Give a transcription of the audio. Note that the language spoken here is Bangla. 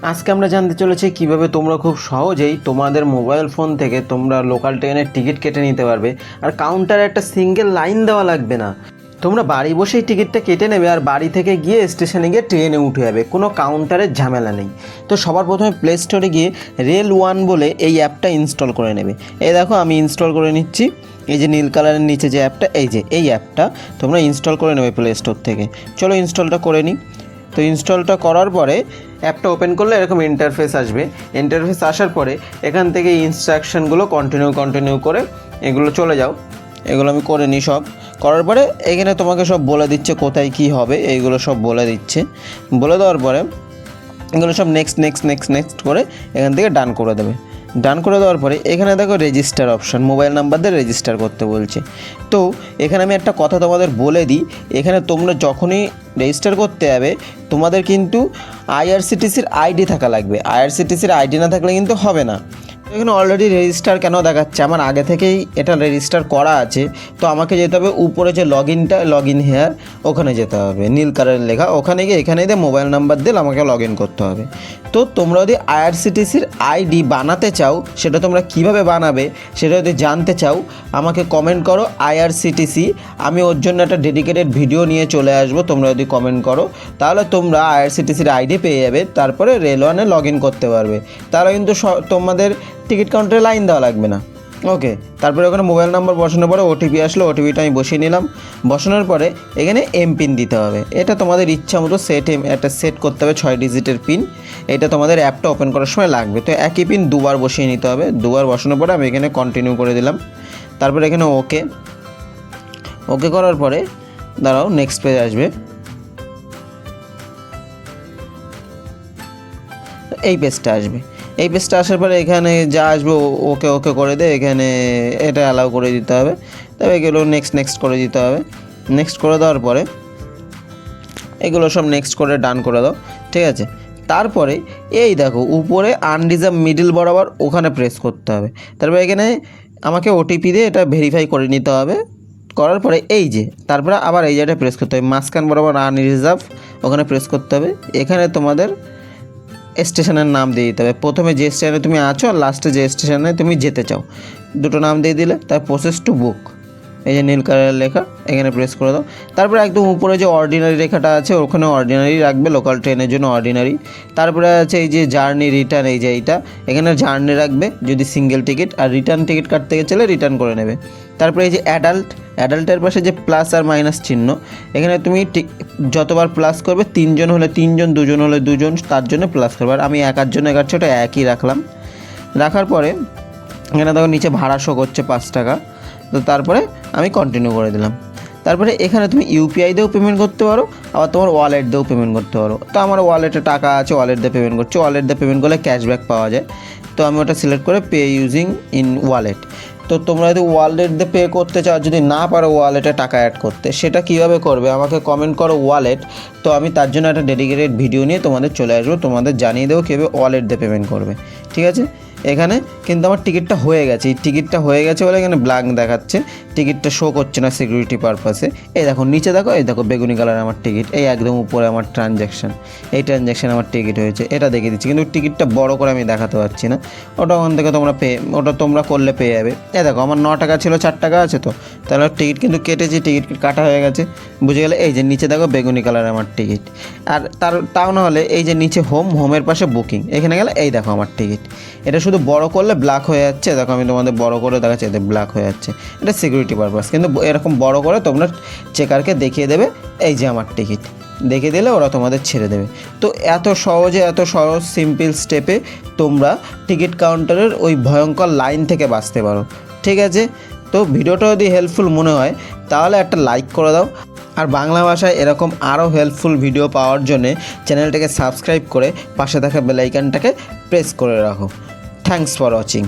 আজকে আমরা জানতে চলেছি কিভাবে তোমরা খুব সহজেই তোমাদের মোবাইল ফোন থেকে তোমরা লোকাল ট্রেনের টিকিট কেটে নিতে পারবে আর কাউন্টারে একটা সিঙ্গেল লাইন দেওয়া লাগবে না। তোমরা বাড়ি বসেই টিকিটটা কেটে নেবে আর বাড়ি থেকে গিয়ে স্টেশনে গিয়ে ট্রেনে উঠে যাবে, কোনো কাউন্টারের ঝামেলা নেই। তো সবার প্রথমে প্লে স্টোরে গিয়ে রেল ওয়ান বলে এই অ্যাপটা ইনস্টল করে নেবে। এই দেখো আমি ইনস্টল করে নিচ্ছি। এই যে নীল কালারের নিচে যে অ্যাপটা, এই অ্যাপটা তোমরা ইনস্টল করে নেবে প্লে স্টোর থেকে। চলো ইনস্টলটা করে নিই। তো ইনস্টলটা করার পরে অ্যাপটা ওপেন করলে এরকম ইন্টারফেস আসবে। ইন্টারফেস আসার পরে এখান থেকে ইনস্ট্রাকশানগুলো কন্টিনিউ করে এগুলো চলে যাও। এগুলো আমি করে নিই। সব করার পরে এখানে তোমাকে সব বলে দিচ্ছে কোথায় কী হবে, এইগুলো সব বলে দিচ্ছে। বলে দেওয়ার পরে এগুলো সব নেক্সট করে এখান থেকে ডান করে দেবে। ডান করে দেওয়ার পরে এখানে দেখো রেজিস্টার অপশান, মোবাইল নাম্বার দিয়ে রেজিস্টার করতে বলছে। তো এখানে আমি একটা কথা তোমাদের বলে দিই, এখানে তোমরা যখনই রেজিস্টার করতে যাবে তোমাদের কিন্তু আইআরসিটিসির আইডি থাকা লাগবে। আইআরসিটিসির আইডি না থাকলে কিন্তু হবে না। এখানে অলরেডি রেজিস্টার কেন দেখাচ্ছে, আমার আগে থেকেই এটা রেজিস্টার করা আছে। তো আমাকে যেতে হবে উপরে যে লগ ইন হেয়ার, ওখানে যেতে হবে, নীল কালারের লেখা, ওখানে গিয়ে এখানে দিয়ে মোবাইল নাম্বার দিয়ে আমাকে লগ ইন করতে হবে। তো তোমরা যদি আইআরসিটিসির আইডি বানাতে চাও, সেটা তোমরা কিভাবে বানাবে সেটা যদি জানতে চাও আমাকে কমেন্ট করো আইআরসিটিসি, আমি ওর জন্য একটা ডেডিকেটেড ভিডিও নিয়ে চলে আসবো। তোমরা যদি কমেন্ট করো তাহলে তোমরা আইআরসিটিসির আইডি পেয়ে যাবে, তারপরে রেল ওয়ানে লগ ইন করতে পারবে। তাহলে কিন্তু তোমাদের টিকিট কাউন্টারে লাইন দেওয়া লাগবে না। ওকে, তারপরে ওখানে মোবাইল নাম্বার বসানোর পরে ওটিপি আসলো, ওটিপিটা আমি বসিয়ে নিলাম। বসানোর পরে এখানে এমপিন দিতে হবে। এটা তোমাদের ইচ্ছা মতো সেট করতে হবে, 6 ডিজিটের পিন। এটা তোমাদের অ্যাপটা ওপেন করার সময় লাগবে। তো একই পিন দুবার বসিয়ে নিতে হবে। দুবার বসানোর পরে আমি এখানে কন্টিনিউ করে দিলাম। তারপরে এখানে ওকে করার পরে দাঁড়াও, নেক্সট পেজ আসবে। এই পেজটা আসবে। এই পেজটা আসার পরে এখানে যা আসবে ওকে করে দে, এখানে এটা অ্যালাউ করে দিতে হবে। তবে এগুলো নেক্সট করে দিতে হবে। নেক্সট করে দেওয়ার পরে এগুলো সব নেক্সট করে ডান করে দাও, ঠিক আছে। তারপরে এই দেখো উপরে আনরিজার্ভ মিডল বরাবর ওখানে প্রেস করতে হবে। তারপরে এখানে আমাকে ওটিপি দিয়ে এটা ভেরিফাই করে নিতে হবে। করার পরে তারপরে আবার এই জায়গাটা প্রেস করতে হবে, মাঝখান বরাবর আনরিজার্ভ, ওখানে প্রেস করতে হবে। এখানে তোমাদের স্টেশনের নাম দিয়ে দিতে হবে। প্রথমে যে স্টেশনে তুমি আছো আর লাস্টে যে স্টেশনে তুমি যেতে চাও, দুটো নাম দিয়ে দিলে। তার প্রসেস টু বুক, এই যে নীল কালারের লেখা, এখানে প্রেস করে দাও। তারপরে একদম উপরে যে অর্ডিনারি লেখাটা আছে ওখানে অর্ডিনারি রাখবে, লোকাল ট্রেনের জন্য অর্ডিনারি। তারপরে আছে এই যে জার্নি রিটার্ন, এইটা এখানে জার্নি রাখবে যদি সিঙ্গেল টিকিট, আর রিটার্ন টিকিট কাটতে গেলে রিটার্ন করে নেবে। তারপরে এই যে অ্যাডাল্টের পাশে যে প্লাস আর মাইনাস চিহ্ন, এখানে তুমি যতবার প্লাস করবে, 3 জন হলে 3 জন, 2 জন হলে 2 জন, তার জন্য প্লাস করবে। আর আমি একার জন্য ওটা একই রাখলাম। রাখার পরে এখানে দেখো নিচে ভাড়া শো করছে 5 টাকা। তো তারপরে আমি কন্টিনিউ করে দিলাম। তারপরে এখানে তুমি ইউপিআই দিয়েও পেমেন্ট করতে পারো, আবার তোমার ওয়ালেট দিয়েও পেমেন্ট করতে পারো। তো আমার ওয়ালেটে টাকা আছে, ওয়ালেট দিয়ে পেমেন্ট করছি। ওয়ালেট দিয়ে পেমেন্ট করলে ক্যাশব্যাক পাওয়া যায়। তো আমি ওটা সিলেক্ট করে পে ইউজিং ইন ওয়ালেট। তো তোমরা যদি ওয়ালেট দিয়ে পে করতে চাও, যদি না পারো ওয়ালেটে টাকা অ্যাড করতে, সেটা কীভাবে করবে আমাকে কমেন্ট করো ওয়ালেট। তো আমি তার জন্য একটা ডেডিকেটেড ভিডিও নিয়ে তোমাদের চলে আসবো, তোমাদের জানিয়ে দেবো কীভাবে ওয়ালেট দিয়ে পেমেন্ট করবে, ঠিক আছে। এখানে কিন্তু আমার টিকিটটা হয়ে গেছে। এই টিকিটটা হয়ে গেছে বলে এখানে ব্ল্যাঙ্ক দেখাচ্ছে, টিকিটটা শো করছে না সিকিউরিটি পারপাসে। এই দেখো নিচে দেখো, এই দেখো বেগুনি কালার আমার টিকিট, এই একদম উপরে আমার ট্রানজ্যাকশান, এই ট্রানজ্যাকশান আমার টিকিট হয়েছে, এটা দেখিয়ে দিচ্ছি। কিন্তু টিকিটটা বড় করে আমি দেখাতে পারছি না। ওটা ওখান থেকে ওটা তোমরা করলে পেয়ে যাবে। এই দেখো আমার 9 টাকা ছিল, 4 টাকা আছে। তো তাহলে টিকিট কিন্তু কেটেছি, টিকিট কাটা হয়ে গেছে, বুঝে গেলে। এই যে নিচে দেখো বেগুনি কালার আমার টিকিট। আর তাও না হলে এই যে নিচে হোমের পাশে বুকিং, এখানে গেলে এই দেখো আমার টিকিট। এটা শুধু বড় করলে ব্ল্যাক হয়ে যাচ্ছে, দেখো আমি তোমাদের বড় করে দেখাচ্ছি, এতে ব্ল্যাক হয়ে যাচ্ছে, এটা সিকিউরিটি পারপাস। কিন্তু এরকম বড় করে তোমরা চেকারকে দেখিয়ে দেবে এই যে আমার টিকিট, দেখিয়ে দিলে ওরা তোমাদের ছেড়ে দেবে। তো এত সহজ সিম্পল স্টেপে তোমরা টিকিট কাউন্টারের ওই ভয়ঙ্কর লাইন থেকে বাঁচতে পারো, ঠিক আছে। তো ভিডিওটা যদি হেল্পফুল মনে হয় তাহলে একটা লাইক করে দাও। আর বাংলা ভাষায় এরকম আরও হেল্পফুল ভিডিও পাওয়ার জন্যে চ্যানেলটাকে সাবস্ক্রাইব করে পাশে থাকা বেল আইকনটাকে প্রেস করে রাখো। Thanks for watching.